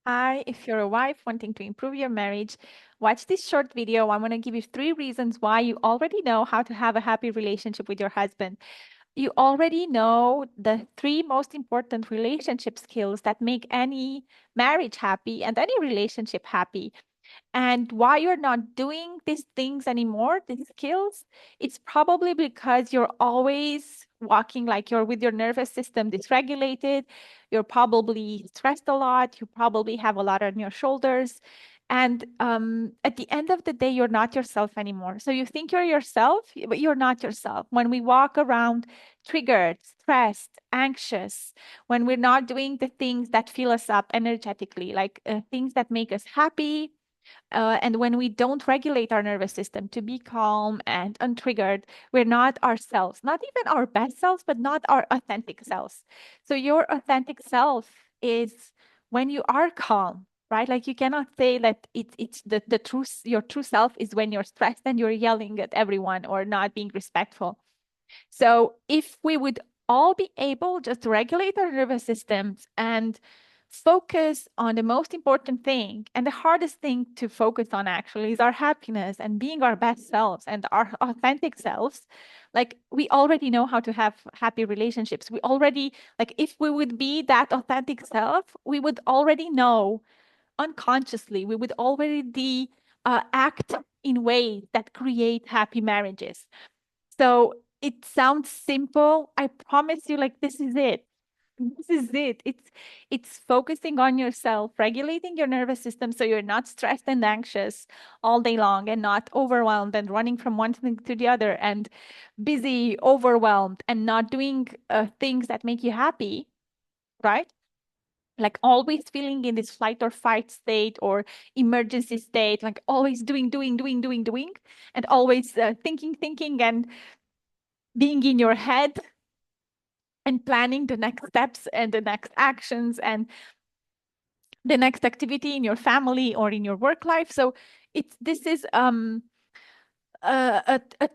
Hi, if you're a wife wanting to improve your marriage, watch this short video. I'm going to give you 3 reasons why you already know how to have a happy relationship with your husband. You already know the 3 most important relationship skills that make any marriage happy and any relationship happy. And why you're not doing these things anymore, these skills, it's probably because you're always walking like you're with your nervous system dysregulated. You're probably stressed a lot. You probably have a lot on your shoulders. And at the end of the day, you're not yourself anymore. So you think you're yourself, but you're not yourself. When we walk around triggered, stressed, anxious, when we're not doing the things that fill us up energetically, like things that make us happy, and when we don't regulate our nervous system to be calm and untriggered, we're not ourselves, not even our best selves, but not our authentic selves. So your authentic self is when you are calm, right? Like you cannot say that it's the truth, your true self is when you're stressed and you're yelling at everyone or not being respectful. So if we would all be able just to regulate our nervous systems and focus on the most important thing, and the hardest thing to focus on actually is our happiness and being our best selves and our authentic selves. Like we already know how to have happy relationships. We already, like if we would be that authentic self, we would already know unconsciously, we would already act in ways that create happy marriages. So it sounds simple. I promise you, like this is it. This is it. It's focusing on yourself, regulating your nervous system so you're not stressed and anxious all day long and not overwhelmed and running from one thing to the other and busy, overwhelmed and not doing things that make you happy, right? Like always feeling in this flight or fight state or emergency state, like always doing, and always thinking, and being in your head and planning the next steps and the next actions and the next activity in your family or in your work life. So it's this is a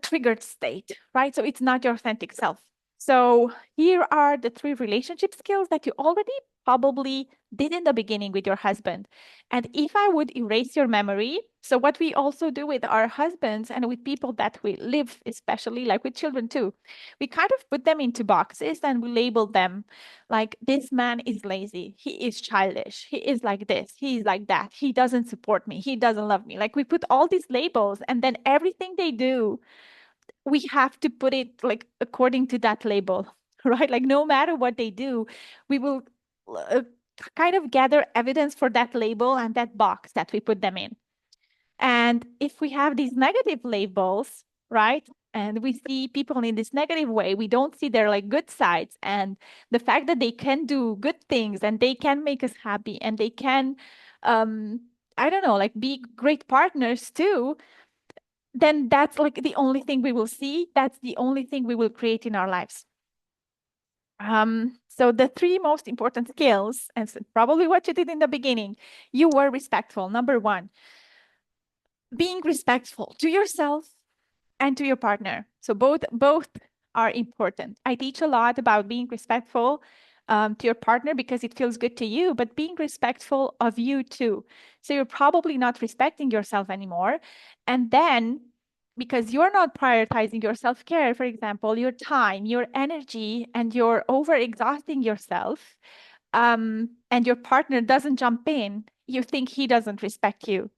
triggered state, right? So it's not your authentic self. So here are the 3 relationship skills that you already probably did in the beginning with your husband. And if I would erase your memory, so what we also do with our husbands and with people that we live, especially like with children too, we kind of put them into boxes and we label them like this man is lazy, he is childish, he is like this, he is like that, he doesn't support me, he doesn't love me. Like we put all these labels, and then everything they do, we have to put it like according to that label, right? Like no matter what they do, we will uh, kind of gather evidence for that label and that box that we put them in. And if we have these negative labels, right? And we see people in this negative way, we don't see their like good sides and the fact that they can do good things and they can make us happy and they can um I don't know, like be great partners too, then that's like the only thing we will see. That's the only thing we will create in our lives. So the 3 most important skills, and probably what you did in the beginning, you were respectful. Number one, being respectful to yourself and to your partner. So both are important. I teach a lot about being respectful to your partner because it feels good to you, but being respectful of you too. So you're probably not respecting yourself anymore. And then because you're not prioritizing your self-care, for example, your time, your energy, and you're over-exhausting yourself, and your partner doesn't jump in, you think he doesn't respect you.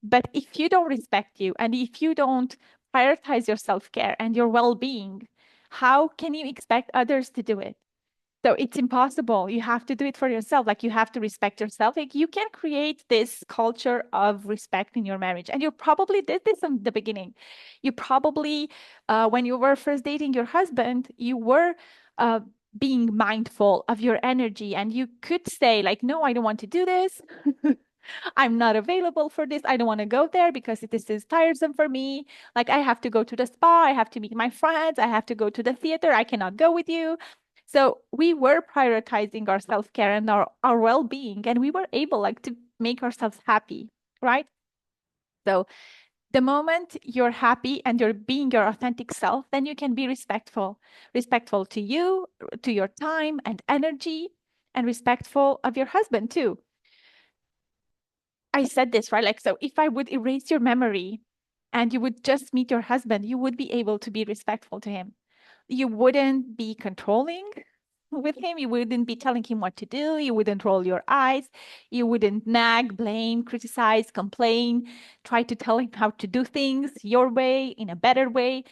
But if you don't respect you and if you don't prioritize your self care and your well being, how can you expect others to do it? So it's impossible. You have to do it for yourself. Like you have to respect yourself. Like you can create this culture of respect in your marriage. And you probably did this in the beginning. You probably, when you were first dating your husband, you were uh, being mindful of your energy and you could say, like, no, I don't want to do this. I'm not available for this. I don't want to go there because this is tiresome for me. Like, I have to go to the spa. I have to meet my friends. I have to go to the theater. I cannot go with you. So we were prioritizing our self-care and our well-being, and we were able like to make ourselves happy, right? So the moment you're happy and you're being your authentic self, then you can be respectful, respectful to you, to your time and energy, and respectful of your husband too. I said this, right? Like, so if I would erase your memory and you would just meet your husband, you would be able to be respectful to him. You wouldn't be controlling with him. You wouldn't be telling him what to do. You wouldn't roll your eyes. You wouldn't nag, blame, criticize, complain, try to tell him how to do things your way, in a better way.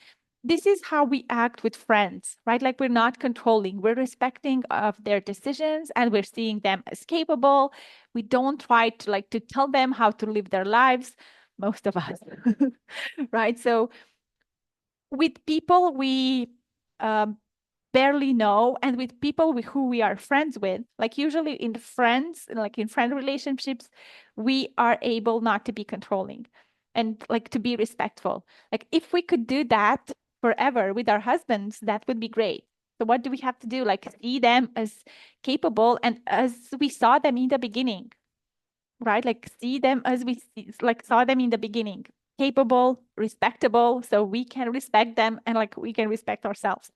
This is how we act with friends, right? Like, we're not controlling, we're respecting of their decisions, and we're seeing them as capable. We don't try to like to tell them how to live their lives, most of us, right? So with people we um, barely know, and with people who we are friends with, like usually in friends, like in friend relationships, we are able not to be controlling and like to be respectful. Like, if we could do that forever with our husbands, that would be great. So what do we have to do? Like, see them as capable and as we saw them in the beginning, right? Like, see them as like saw them in the beginning, capable, respectable, so we can respect them and like we can respect ourselves.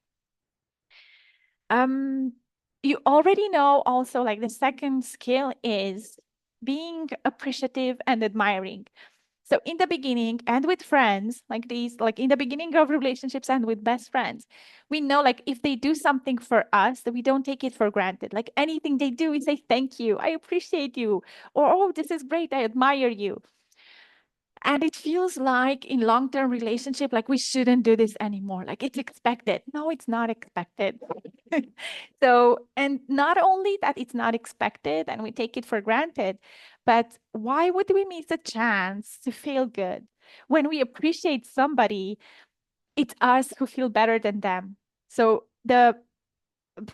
Um, you already know also, like, the second skill is being appreciative and admiring. So in the beginning and with friends, like these, like in the beginning of relationships and with best friends, we know like if they do something for us, that we don't take it for granted. Like anything they do, we say, thank you, I appreciate you, or oh, this is great, I admire you. And it feels like in long-term relationship, like we shouldn't do this anymore. Like it's expected. No, it's not expected. So, and not only that it's not expected and we take it for granted, but why would we miss a chance to feel good? When we appreciate somebody, it's us who feel better than them. So the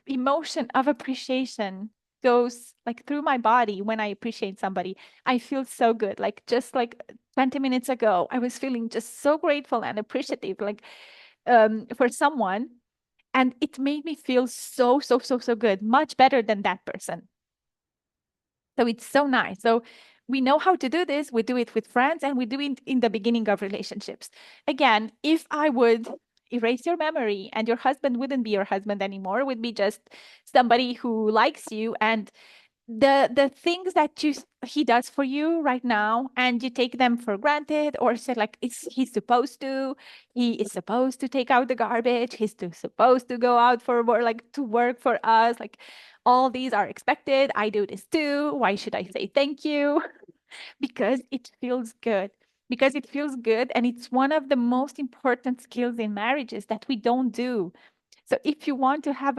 emotion of appreciation goes like through my body when I appreciate somebody. I feel so good. Like just like 20 minutes ago, I was feeling just so grateful and appreciative, like for someone. And it made me feel so, so, so, so good, much better than that person. So it's so nice. So we know how to do this. We do it with friends and we do it in the beginning of relationships. Again, if I would erase your memory and your husband wouldn't be your husband anymore, it would be just somebody who likes you, and the things that he does for you right now, and you take them for granted, or say like he is supposed to take out the garbage, supposed to go out for work, like to work for us, like all these are expected. I do this too, why should I say thank you? Because it feels good. Because it feels good, and it's one of the most important skills in marriages that we don't do. So if you want to have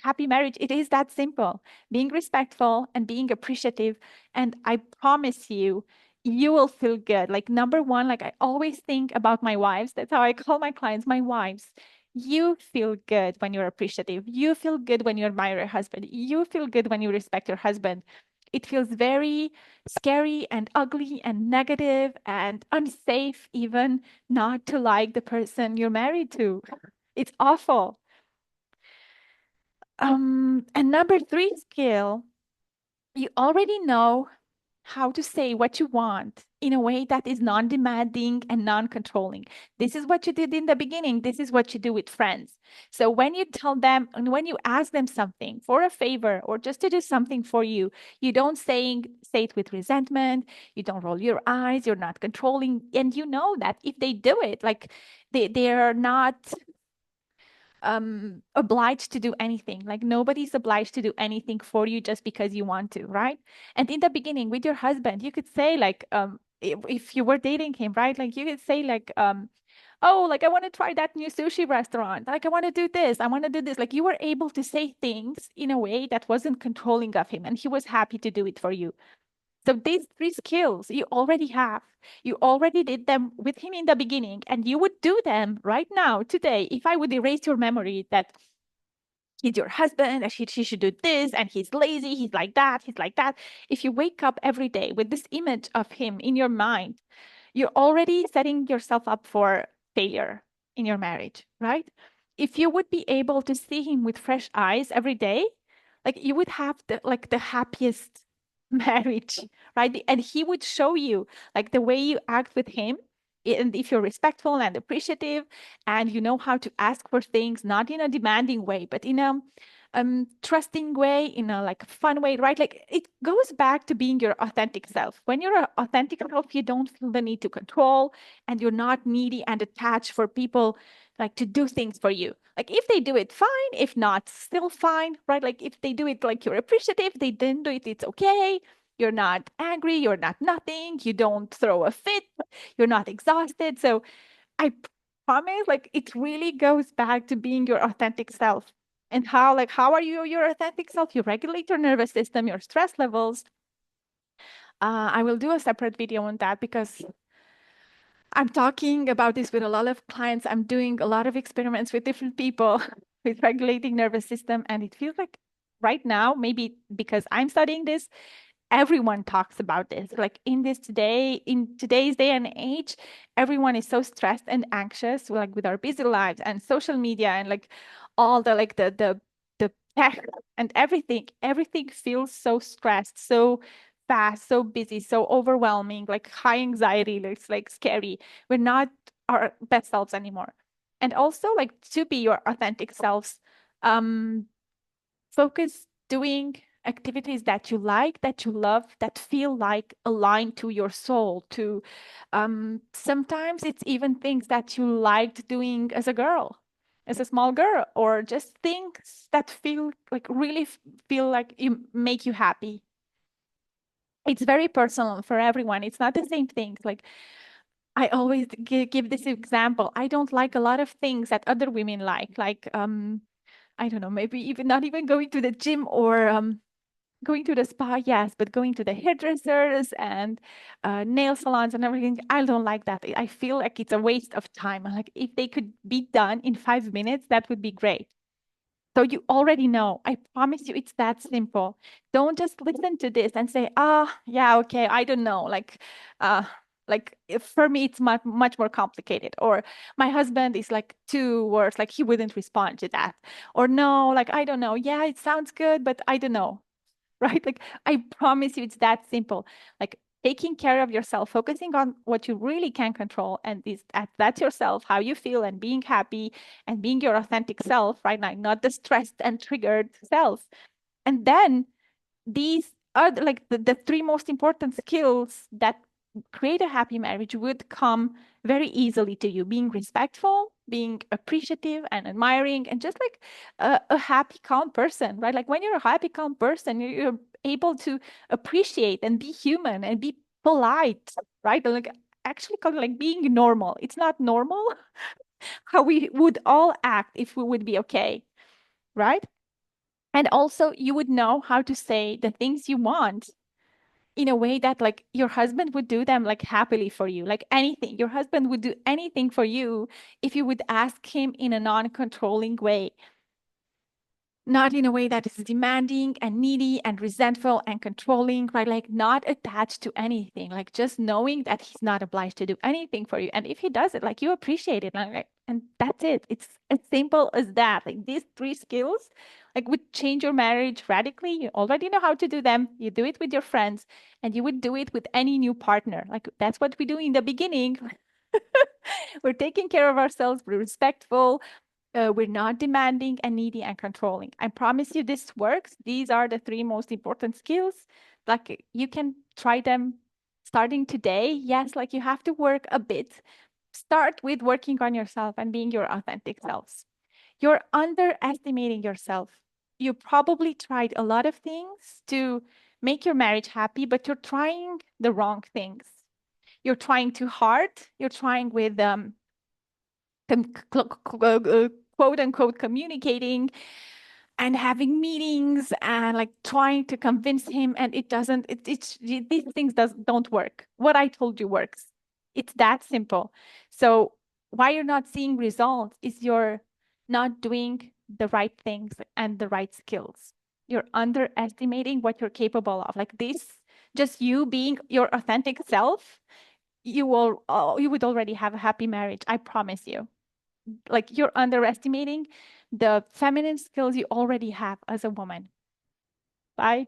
happy marriage, it is that simple. Being respectful and being appreciative. And I promise you, you will feel good. Like, number one, like I always think about my wives. That's how I call my clients my wives. You feel good when you're appreciative. You feel good when you admire your husband. You feel good when you respect your husband. It feels very scary and ugly and negative and unsafe, even not to like the person you're married to. It's awful. And number three skill, you already know how to say what you want in a way that is non-demanding and non-controlling. This is what you did in the beginning. This is what you do with friends. So when you tell them and when you ask them something for a favor or just to do something for you, you don't say it with resentment. You don't roll your eyes. You're not controlling. And you know that if they do it, like they're not obliged to do anything. Like nobody's obliged to do anything for you just because you want to, right? And in the beginning with your husband, you could say like if you were dating him, right? Like you could say like oh, like I want to try that new sushi restaurant, like I want to do this, I want to do this. Like you were able to say things in a way that wasn't controlling of him, and he was happy to do it for you. So these three skills you already have. You already did them with him in the beginning, and you would do them right now, today. If I would erase your memory that he's your husband, and she should do this, and he's lazy, he's like that, he's like that. If you wake up every day with this image of him in your mind, you're already setting yourself up for failure in your marriage, right? If you would be able to see him with fresh eyes every day, like you would have the happiest marriage, right? And he would show you like the way you act with him. And if you're respectful and appreciative and you know how to ask for things, not in a demanding way, but in a trusting way, in a like fun way, right? Like it goes back to being your authentic self. When you're an authentic self, you don't feel the need to control, and you're not needy and attached for people like to do things for you. Like if they do it, fine. If not, still fine, right? Like if they do it, like you're appreciative. They didn't do it, it's okay. You're not angry. You're not nothing. You don't throw a fit. You're not exhausted. So I promise, like it really goes back to being your authentic self. And how are you your authentic self? You regulate your nervous system, your stress levels. I will do a separate video on that because I'm talking about this with a lot of clients. I'm doing a lot of experiments with different people with regulating nervous system, and it feels like right now, maybe because I'm studying this, everyone talks about this. Like in today's day and age, everyone is so stressed and anxious, like with our busy lives and social media and like all the like the tech and everything feels so stressed, so fast, so busy, so overwhelming, like high anxiety. It's like scary. We're not our best selves anymore. And also like to be your authentic selves, um focus doing activities that you like, that you love, that feel like aligned to your soul, to sometimes it's even things that you liked doing as a girl, as a small girl, or just things that feel like really feel like you make you happy. It's very personal for everyone. It's not the same things. Like I always give this example. I don't like a lot of things that other women like I don't know, maybe even not even going to the gym or going to the spa, yes, but going to the hairdressers and nail salons and everything, I don't like that. I feel like it's a waste of time. Like if they could be done in 5 minutes, that would be great. So you already know. I promise you, it's that simple. Don't just listen to this and say, "Ah, yeah, okay, I don't know." Uh, like if for me, it's much more complicated. Or my husband is like 2 words, like he wouldn't respond to that. Or no, like I don't know. Yeah, it sounds good, but I don't know. Right? Like I promise you, it's that simple. Like taking care of yourself, focusing on what you really can control, and is that's yourself, how you feel, and being happy and being your authentic self, right? Like not the stressed and triggered self. And then these are like the three most important skills that create a happy marriage would come very easily to you: being respectful, being appreciative and admiring, and just like a happy calm person, right? Like when you're a happy calm person, you're able to appreciate and be human and be polite, right? And like actually kind of like being normal. It's not normal how we would all act if we would be okay, right? And also, you would know how to say the things you want in a way that like your husband would do them like happily for you. Like anything, your husband would do anything for you if you would ask him in a non-controlling way, not in a way that is demanding and needy and resentful and controlling, right? Like not attached to anything, like just knowing that he's not obliged to do anything for you. And if he does it, like you appreciate it. And that's it. It's as simple as that. Like these three skills, like would change your marriage radically. You already know how to do them. You do it with your friends, and you would do it with any new partner. Like that's what we do in the beginning. We're taking care of ourselves, we're respectful, we're not demanding and needy and controlling. I promise you this works. These are the three most important skills. Like you can try them starting today. Yes, like you have to work a bit. Start with working on yourself and being your authentic selves. You're underestimating yourself. You probably tried a lot of things to make your marriage happy, but you're trying the wrong things. You're trying too hard. You're trying with quote unquote communicating and having meetings and like trying to convince him, and it doesn't these things don't work. What I told you works. It's that simple. So why you're not seeing results is you're not doing the right things and the right skills. You're underestimating what you're capable of. Like this, just you being your authentic self, you would already have a happy marriage. I promise you. Like you're underestimating the feminine skills you already have as a woman. Bye.